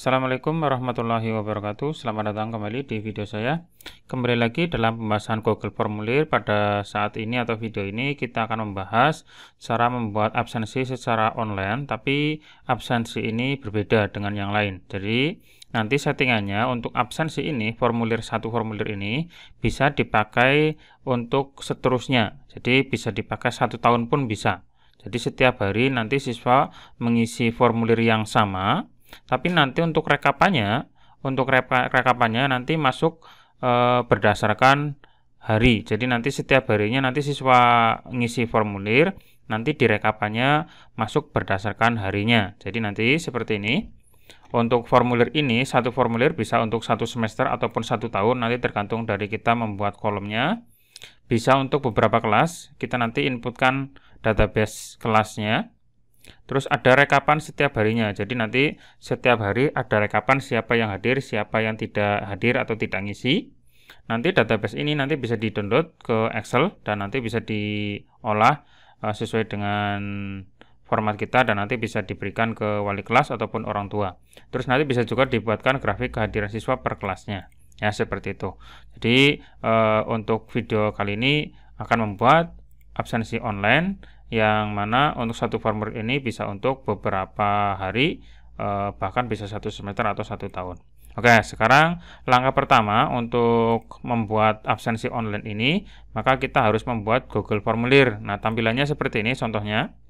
Assalamualaikum warahmatullahi wabarakatuh. Selamat datang kembali di video saya. Kembali lagi dalam pembahasan Google Formulir. Pada saat ini atau video ini kita akan membahas cara membuat absensi secara online, tapi absensi ini berbeda dengan yang lain. Jadi nanti settingannya untuk absensi ini, formulir ini bisa dipakai untuk seterusnya. Jadi bisa dipakai 1 tahun pun bisa. Jadi setiap hari nanti siswa mengisi formulir yang sama, tapi nanti untuk rekapannya nanti masuk berdasarkan hari. Jadi nanti setiap harinya nanti siswa ngisi formulir, nanti direkapannya masuk berdasarkan harinya. Jadi nanti seperti ini. Untuk formulir ini, satu formulir bisa untuk 1 semester ataupun 1 tahun, nanti tergantung dari kita membuat kolomnya. Bisa untuk beberapa kelas, kita nanti inputkan database kelasnya. Terus ada rekapan setiap harinya. Jadi nanti setiap hari ada rekapan siapa yang hadir, siapa yang tidak hadir atau tidak ngisi. Nanti database ini nanti bisa di-download ke Excel dan nanti bisa diolah sesuai dengan format kita dan nanti bisa diberikan ke wali kelas ataupun orang tua. Terus nanti bisa juga dibuatkan grafik kehadiran siswa per kelasnya. Ya, seperti itu. Jadi untuk video kali ini akan membuat absensi online yang mana untuk satu formulir ini bisa untuk beberapa hari, bahkan bisa 1 semester atau 1 tahun. Oke, sekarang langkah pertama untuk membuat absensi online ini, maka kita harus membuat Google Formulir. Nah, tampilannya seperti ini contohnya.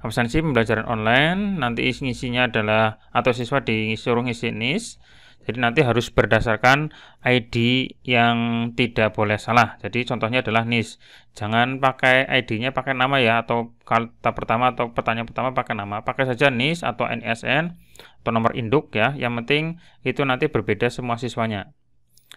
Absensi pembelajaran online, nanti isinya adalah, atau siswa disuruh ngisi NIS. Jadi nanti harus berdasarkan ID yang tidak boleh salah. Jadi contohnya adalah NIS. Jangan pakai ID-nya pakai nama ya, atau kata pertama atau pertanyaan pertama pakai nama. Pakai saja NIS atau NISN atau nomor induk ya. Yang penting itu nanti berbeda semua siswanya.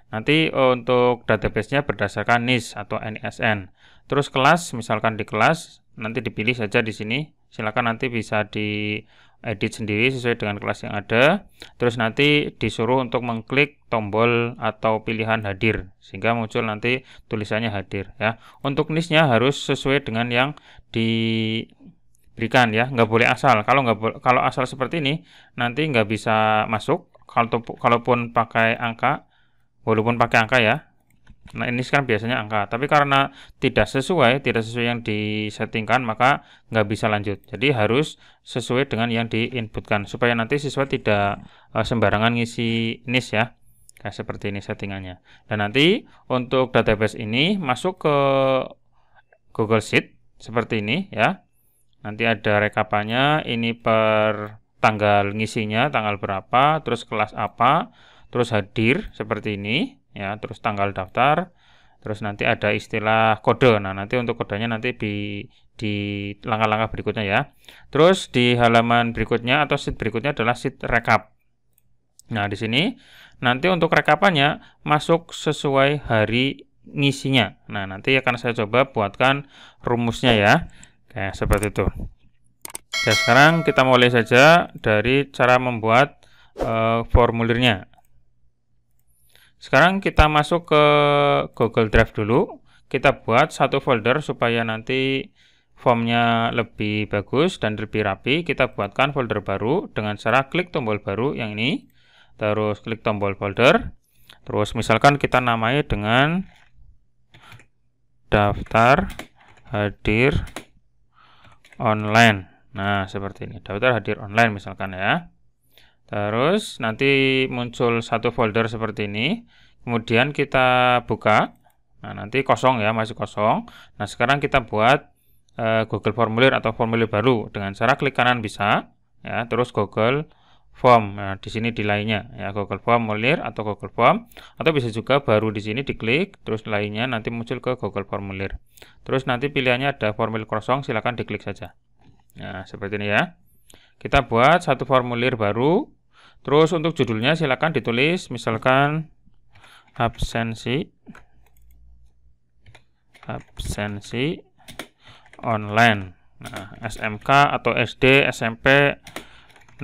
Nanti untuk database-nya berdasarkan NIS atau NISN. Terus kelas, misalkan di kelas nanti dipilih saja di sini. Silakan nanti bisa di edit sendiri sesuai dengan kelas yang ada. Terus nanti disuruh untuk mengklik tombol atau pilihan hadir sehingga muncul nanti tulisannya hadir ya. Untuk NIS-nya harus sesuai dengan yang diberikan ya, nggak boleh asal. Kalau asal seperti ini nanti nggak bisa masuk. Kalaupun pakai angka, walaupun pakai angka ya. Nah, ini kan biasanya angka, tapi karena tidak sesuai yang disettingkan, maka nggak bisa lanjut. Jadi harus sesuai dengan yang diinputkan, supaya nanti siswa tidak sembarangan ngisi NIS ya. Kayak seperti ini settingannya. Dan nanti untuk database ini masuk ke Google Sheet seperti ini ya. Nanti ada rekapannya, ini per tanggal ngisinya, tanggal berapa, terus kelas apa, terus hadir seperti ini. Ya, terus tanggal daftar, terus nanti ada istilah kode. Nah, nanti untuk kodenya nanti di langkah-langkah berikutnya ya. Terus di halaman berikutnya atau sheet berikutnya adalah sheet rekap. Nah, di sini nanti untuk rekapannya masuk sesuai hari ngisinya. Nah, nanti akan saya coba buatkan rumusnya ya. Kayak seperti itu. Ya, sekarang kita mulai saja dari cara membuat formulirnya. Sekarang kita masuk ke Google Drive dulu. Kita buat satu folder supaya nanti formnya lebih bagus dan lebih rapi. Kita buatkan folder baru dengan cara klik tombol baru yang ini. Terus klik tombol folder. Terus misalkan kita namai dengan daftar hadir online. Nah, seperti ini. Daftar hadir online misalkan ya. Terus nanti muncul satu folder seperti ini. Kemudian kita buka. Nah, nanti kosong ya, masih kosong. Nah, sekarang kita buat Google Formulir atau formulir baru dengan cara klik kanan bisa ya, terus Google Form. Nah, di sini di lainnya ya, Google Formulir atau Google Form, atau bisa juga baru di sini diklik, terus lainnya nanti muncul ke Google Formulir. Terus nanti pilihannya ada formulir kosong, silakan diklik saja. Nah, seperti ini ya. Kita buat satu formulir baru. Terus untuk judulnya silakan ditulis misalkan absensi online. Nah, SMK atau SD, SMP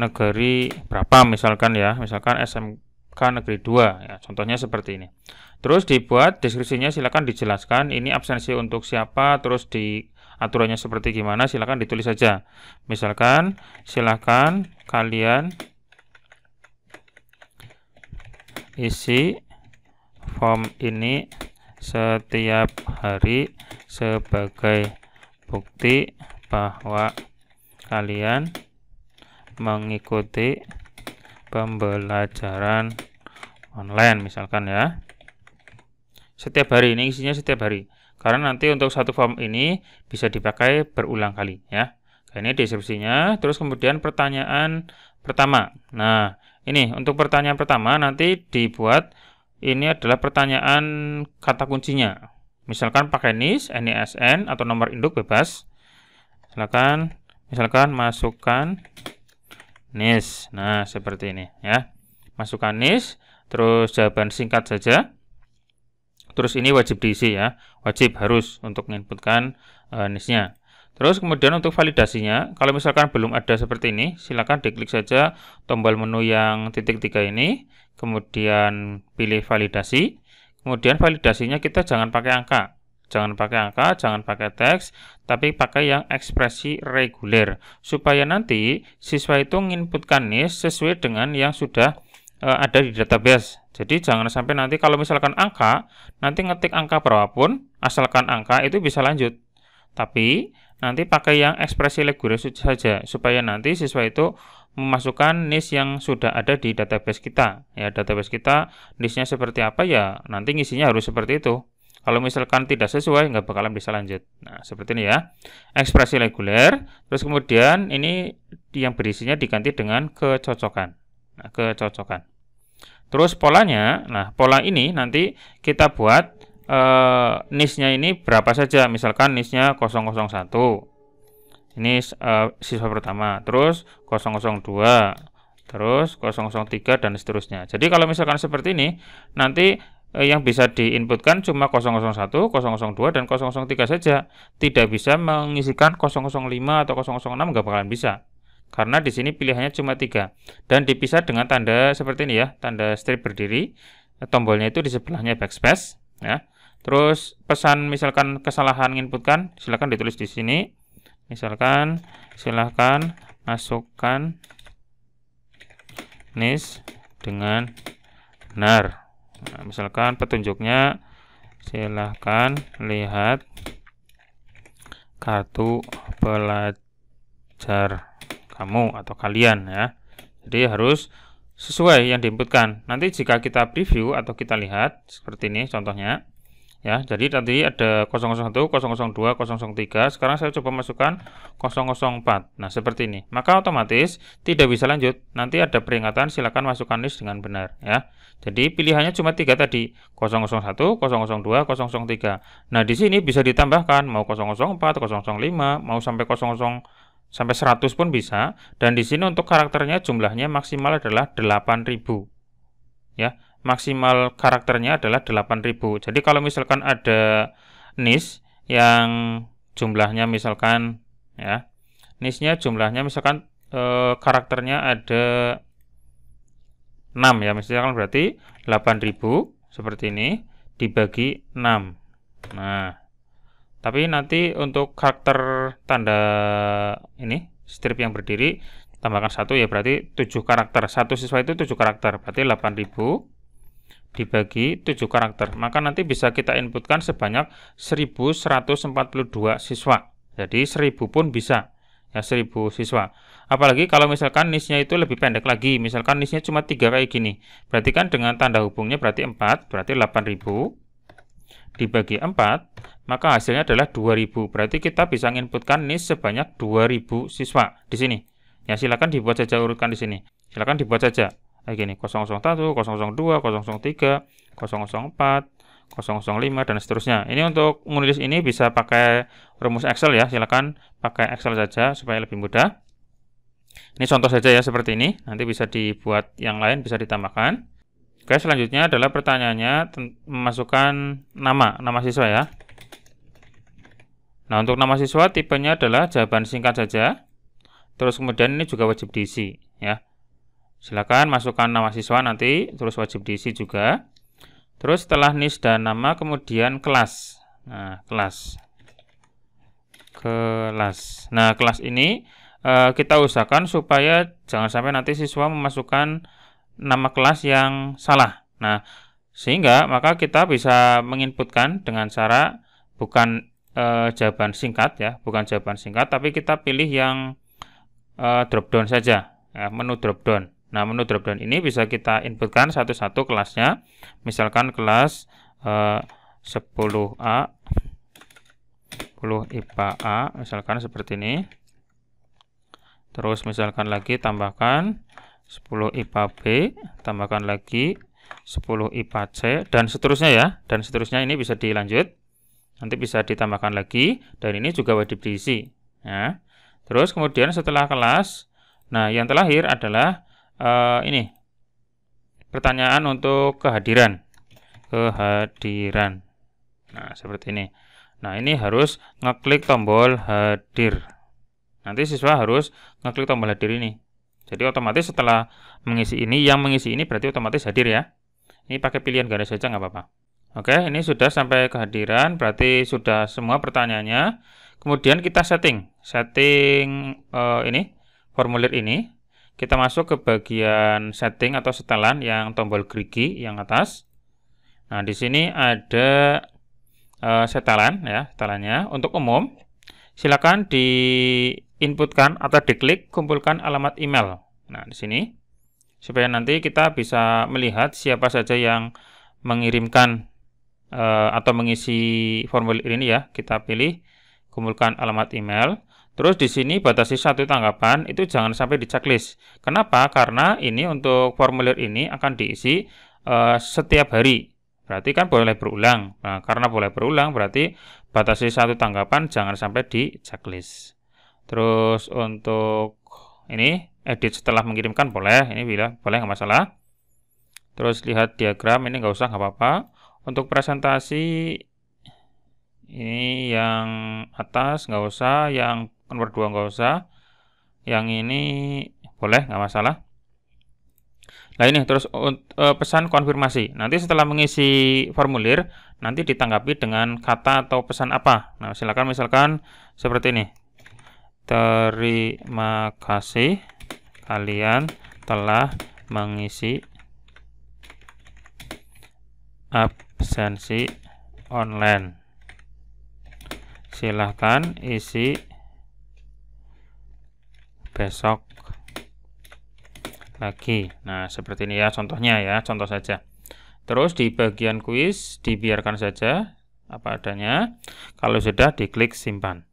negeri berapa misalkan ya. Misalkan SMK negeri 2 ya. Contohnya seperti ini. Terus dibuat deskripsinya silakan dijelaskan ini absensi untuk siapa, terus di aturannya seperti gimana silakan ditulis saja. Misalkan silakan kalian isi form ini setiap hari sebagai bukti bahwa kalian mengikuti pembelajaran online misalkan ya. Setiap hari, ini isinya setiap hari. Karena nanti untuk satu form ini bisa dipakai berulang kali ya. Nah, ini deskripsinya. Terus kemudian pertanyaan pertama. Nah, ini untuk pertanyaan pertama nanti dibuat, ini adalah pertanyaan kata kuncinya. Misalkan pakai NIS, NISN atau nomor induk bebas. Misalkan masukkan NIS. Nah, seperti ini ya. Masukkan NIS, terus jawaban singkat saja. Terus ini wajib diisi ya, wajib harus untuk menginputkan NIS-nya. Terus kemudian untuk validasinya, kalau misalkan belum ada seperti ini, silakan diklik saja tombol menu yang titik 3 ini, kemudian pilih validasi. Kemudian validasinya kita jangan pakai angka, jangan pakai teks, tapi pakai yang ekspresi reguler, supaya nanti siswa itu menginputkan NIS sesuai dengan yang sudah ada di database. Jadi jangan sampai nanti kalau misalkan angka, nanti ngetik angka berapapun, asalkan angka itu bisa lanjut. Tapi nanti pakai yang ekspresi reguler saja, supaya nanti siswa itu memasukkan NIS yang sudah ada di database kita. Ya, database kita NIS-nya seperti apa ya, nanti ngisinya harus seperti itu. Kalau misalkan tidak sesuai, nggak bakalan bisa lanjut. Nah, seperti ini ya, ekspresi reguler. Terus kemudian ini yang berisinya diganti dengan kecocokan. Nah, kecocokan. Terus polanya, nah pola ini nanti kita buat NIS-nya ini berapa saja. Misalkan NIS-nya 001. Ini siswa pertama, terus 002, terus 003 dan seterusnya. Jadi kalau misalkan seperti ini, nanti yang bisa diinputkan cuma 001, 002 dan 003 saja. Tidak bisa mengisikan 005 atau 006, nggak bakalan bisa. Karena di sini pilihannya cuma 3 dan dipisah dengan tanda seperti ini ya, tanda strip berdiri. Tombolnya itu di sebelahnya backspace ya. Terus pesan misalkan kesalahan menginputkan, silakan ditulis di sini. Misalkan silakan masukkan NIS dengan benar. Nah, misalkan petunjuknya silakan lihat kartu pelajar kamu atau kalian ya. Jadi harus sesuai yang diinputkan. Nanti jika kita preview atau kita lihat seperti ini contohnya ya. Jadi tadi ada 001, 002, 003. Sekarang saya coba masukkan 004. Nah, seperti ini. Maka otomatis tidak bisa lanjut. Nanti ada peringatan silakan masukkan NIS dengan benar ya. Jadi pilihannya cuma 3 tadi, 001, 002, 003. Nah, di sini bisa ditambahkan mau 004, 005, mau sampai 100 pun bisa. Dan di sini untuk karakternya jumlahnya maksimal adalah 8000 ya, maksimal karakternya adalah 8000. Jadi kalau misalkan ada NIS yang jumlahnya misalkan ya, NIS-nya jumlahnya misalkan karakternya ada 6 ya, misalkan berarti 8000 seperti ini dibagi 6. Nah, tapi nanti untuk karakter tanda ini strip yang berdiri tambahkan 1 ya, berarti 7 karakter. Satu siswa itu 7 karakter, berarti 8000 dibagi 7 karakter. Maka nanti bisa kita inputkan sebanyak 1142 siswa. Jadi 1000 pun bisa ya, 1000 siswa. Apalagi kalau misalkan NIS-nya itu lebih pendek lagi, misalkan NIS-nya cuma 3 kayak gini. Berarti kan dengan tanda hubungnya berarti 4, berarti 8000 dibagi 4, maka hasilnya adalah 2000. Berarti kita bisa menginputkan NIS sebanyak 2000 siswa di sini. Ya, silakan dibuat saja urutan di sini. Silakan dibuat saja. Kayak gini, 001, 002, 003, 004, 005 dan seterusnya. Ini untuk menulis ini bisa pakai rumus Excel ya. Silakan pakai Excel saja supaya lebih mudah. Ini contoh saja ya seperti ini. Nanti bisa dibuat yang lain, bisa ditambahkan. Oke, selanjutnya adalah pertanyaannya memasukkan nama siswa ya. Nah, untuk nama siswa tipenya adalah jawaban singkat saja. Terus kemudian ini juga wajib diisi ya. Silakan masukkan nama siswa nanti, terus wajib diisi juga. Terus setelah NIS dan nama kemudian kelas. Nah, kelas. Nah, kelas ini kita usahakan supaya jangan sampai nanti siswa memasukkan nama kelas yang salah. Nah, sehingga maka kita bisa menginputkan dengan cara bukan jawaban singkat ya, bukan jawaban singkat, tapi kita pilih yang drop down saja, ya, menu drop down. Nah, menu drop down ini bisa kita inputkan satu-satu kelasnya, misalkan kelas 10A, 10 IPA A, misalkan seperti ini. Terus misalkan lagi tambahkan 10 IPA B, tambahkan lagi 10 IPA C, dan seterusnya ya, dan seterusnya. Ini bisa dilanjut, nanti bisa ditambahkan lagi, dan ini juga wajib diisi ya. Terus kemudian setelah kelas, nah yang terakhir adalah ini pertanyaan untuk kehadiran. Nah seperti ini. Nah ini harus ngeklik tombol hadir. Nanti siswa harus ngeklik tombol hadir ini. Jadi otomatis setelah mengisi ini, yang mengisi ini berarti otomatis hadir ya. Ini pakai pilihan garis saja nggak apa-apa. Oke, ini sudah sampai kehadiran, berarti sudah semua pertanyaannya. Kemudian kita setting ini formulir ini. Kita masuk ke bagian setting atau setelan yang tombol gerigi yang atas. Nah, di sini ada setelan ya, setelannya. Untuk umum, silakan diinputkan atau diklik kumpulkan alamat email. Nah, di sini supaya nanti kita bisa melihat siapa saja yang mengirimkan atau mengisi formulir ini ya. Kita pilih kumpulkan alamat email. Terus di sini batasi 1 tanggapan, itu jangan sampai di checklist. Kenapa? Karena ini untuk formulir ini akan diisi setiap hari. Berarti kan boleh berulang. Nah, karena boleh berulang berarti batasi 1 tanggapan, jangan sampai di checklist. Terus untuk ini edit setelah mengirimkan boleh, ini boleh nggak masalah. Terus lihat diagram, ini nggak usah, nggak apa-apa. Untuk presentasi ini yang atas nggak usah, yang nomor 2 nggak usah, yang ini boleh, nggak masalah. Nah ini terus pesan konfirmasi. Nanti setelah mengisi formulir, nanti ditanggapi dengan kata atau pesan apa. Nah silakan misalkan seperti ini. Terima kasih kalian telah mengisi absensi online. Silahkan isi besok lagi. Nah seperti ini ya contohnya ya, contoh saja. Terus di bagian kuis dibiarkan saja apa adanya. Kalau sudah diklik simpan.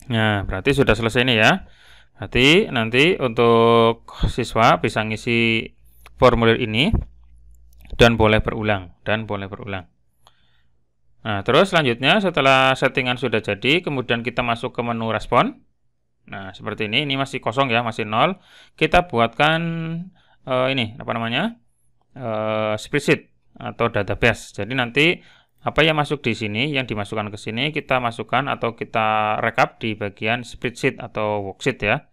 Nah berarti sudah selesai ini ya. Berarti nanti untuk siswa bisa ngisi formulir ini dan boleh berulang, Nah terus selanjutnya setelah settingan sudah jadi, kemudian kita masuk ke menu respon. Nah seperti ini masih kosong ya, masih 0. Kita buatkan ini apa namanya, spreadsheet atau database. Jadi nanti apa yang masuk di sini, yang dimasukkan ke sini kita masukkan atau kita rekap di bagian spreadsheet atau worksheet ya.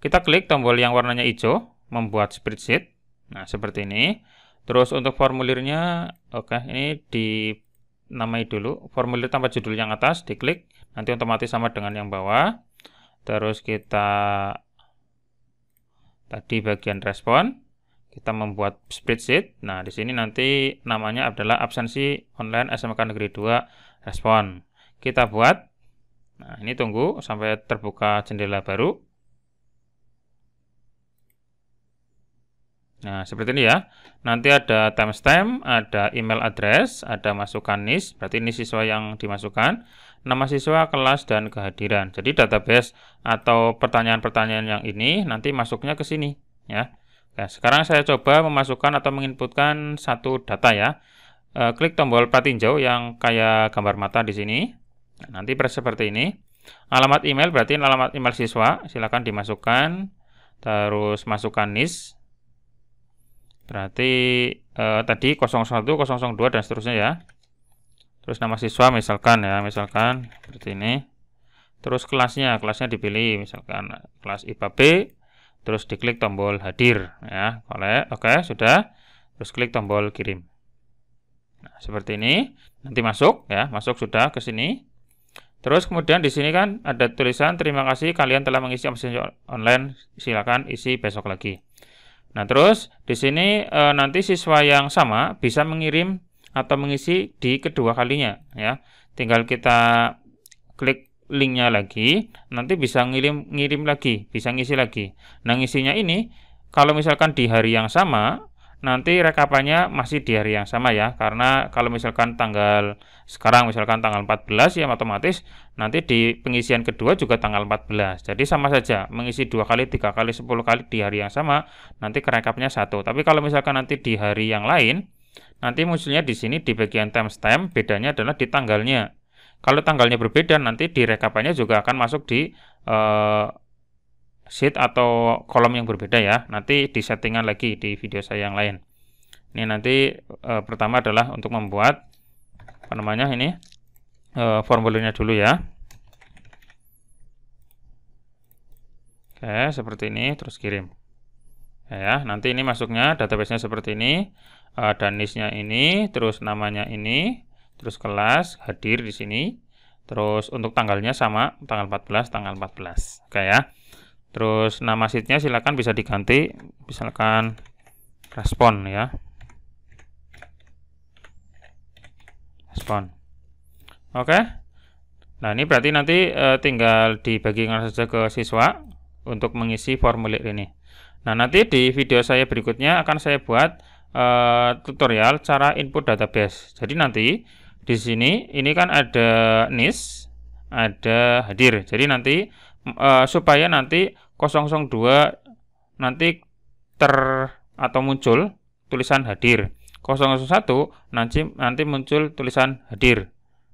Kita klik tombol yang warnanya hijau, membuat spreadsheet. Nah seperti ini. Terus untuk formulirnya, oke, ini dinamai dulu. Formulir tanpa judul yang atas diklik, nanti otomatis sama dengan yang bawah. Terus kita tadi bagian respon, kita membuat spreadsheet. Nah, di sini nanti namanya adalah absensi online SMK Negeri 2 respon. Kita buat. Nah, ini tunggu sampai terbuka jendela baru. Nah, seperti ini ya. Nanti ada timestamp, ada email address, ada masukan NIS, berarti ini siswa yang dimasukkan, nama siswa, kelas, dan kehadiran. Jadi database atau pertanyaan-pertanyaan yang ini nanti masuknya ke sini ya. Nah, sekarang saya coba memasukkan atau menginputkan satu data ya. Klik tombol patinjau yang kayak gambar mata di sini. Nah, nanti seperti ini. Alamat email berarti alamat email siswa, silakan dimasukkan. Terus masukkan NIS. Berarti tadi 01, 002 dan seterusnya ya. Terus nama siswa misalkan ya, misalkan seperti ini. Terus kelasnya dipilih misalkan kelas IPA B. Terus diklik tombol hadir ya. Oke, sudah. Terus klik tombol kirim. Nah, seperti ini. Nanti masuk ya, masuk sudah ke sini. Terus kemudian di sini kan ada tulisan terima kasih kalian telah mengisi absensi online, silakan isi besok lagi. Nah, terus di sini nanti siswa yang sama bisa mengirim atau mengisi di kedua kalinya ya. Tinggal kita klik linknya lagi, nanti bisa ngirim lagi, bisa ngisi lagi. Nah, ngisinya ini kalau misalkan di hari yang sama, nanti rekapannya masih di hari yang sama ya. Karena kalau misalkan sekarang misalkan tanggal 14 ya, otomatis nanti di pengisian kedua juga tanggal 14. Jadi sama saja, mengisi 2 kali, 3 kali, 10 kali di hari yang sama, nanti kerekapnya 1. Tapi kalau misalkan nanti di hari yang lain, nanti munculnya di sini di bagian timestamp, bedanya adalah di tanggalnya. Kalau tanggalnya berbeda, nanti di rekapannya juga akan masuk di sheet atau kolom yang berbeda ya. Nanti di settingan lagi di video saya yang lain. Ini nanti pertama adalah untuk membuat ini formulirnya dulu ya. Oke, seperti ini, terus kirim. Ya, nanti ini masuknya database-nya seperti ini, dan list-nya ini, terus namanya ini, terus kelas hadir di sini, terus untuk tanggalnya sama, tanggal 14, tanggal 14. Oke ya. Terus nama sheet-nya silakan bisa diganti, misalkan respon ya. Respon. Oke. Nah, ini berarti nanti tinggal dibagikan saja ke siswa untuk mengisi formulir ini. Nah, nanti di video saya berikutnya akan saya buat tutorial cara input database. Jadi nanti di sini ini kan ada NIS, ada hadir. Jadi nanti supaya nanti 002 nanti atau muncul tulisan hadir. 001 nanti muncul tulisan hadir.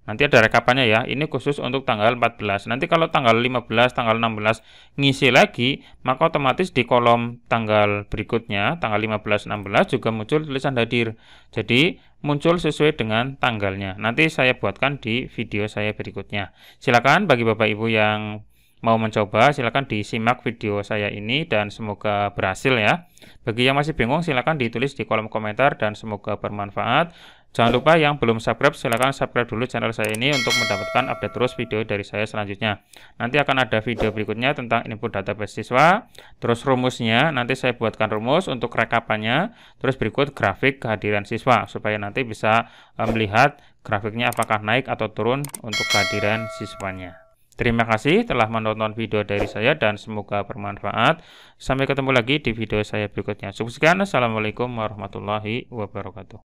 Nanti ada rekapannya ya, ini khusus untuk tanggal 14. Nanti kalau tanggal 15, tanggal 16 ngisi lagi, maka otomatis di kolom tanggal berikutnya, tanggal 15, 16 juga muncul tulisan hadir. Jadi muncul sesuai dengan tanggalnya. Nanti saya buatkan di video saya berikutnya. Silakan bagi Bapak Ibu yang mau mencoba, silakan disimak video saya ini dan semoga berhasil ya. Bagi yang masih bingung, silakan ditulis di kolom komentar dan semoga bermanfaat. Jangan lupa yang belum subscribe, silakan subscribe dulu channel saya ini untuk mendapatkan update terus video dari saya selanjutnya. Nanti akan ada video berikutnya tentang input database siswa, terus rumusnya, nanti saya buatkan rumus untuk rekapannya, terus berikut grafik kehadiran siswa, supaya nanti bisa melihat grafiknya apakah naik atau turun untuk kehadiran siswanya. Terima kasih telah menonton video dari saya dan semoga bermanfaat. Sampai ketemu lagi di video saya berikutnya. Sukses, assalamualaikum warahmatullahi wabarakatuh.